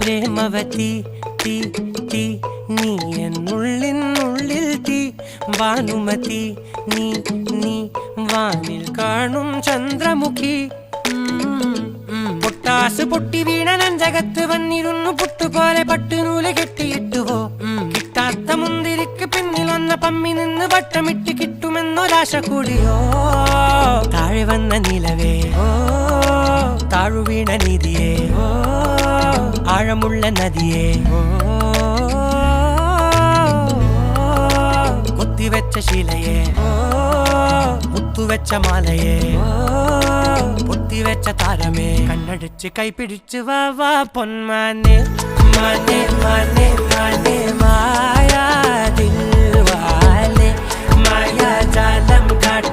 പ്രേമവതി തീ തീ നീ എന്നുള്ളിൽ തീ ഭാനുമതി നീ നീ വാനിൽ കാണും ചന്ദ്രമുഖി പൊട്ടാസ് പൊട്ടി വീണ നെഞ്ചകത്ത് വന്നിരുന്നു പുട്ടുപോലെ പട്ടുനൂല് കെട്ടിയിട്ടുവോ കിട്ടാത്ത മുന്തിരിക്ക് പിന്നിൽ വന്ന പമ്മി നിന്ന് വട്ടമിട്ട് കിട്ടുമെന്നൊരാശ കൂടിയോ താഴെ വന്ന നിലവേ താഴു വീണ നിധിയേ ആഴമുള്ള നദിയേ കൊത്തിവെച്ച ശിലയേ മുത്തുവെച്ച മാലയേ പൊത്തിവെച്ച താരമേ കണ്ണടിച്ച് കൈപിടിച്ച് വാ വാ പൊന്മാനെ മാനെ മാനെ മാനെ മായാ ദിൽവാലെ മായാജാലം കാട്ടി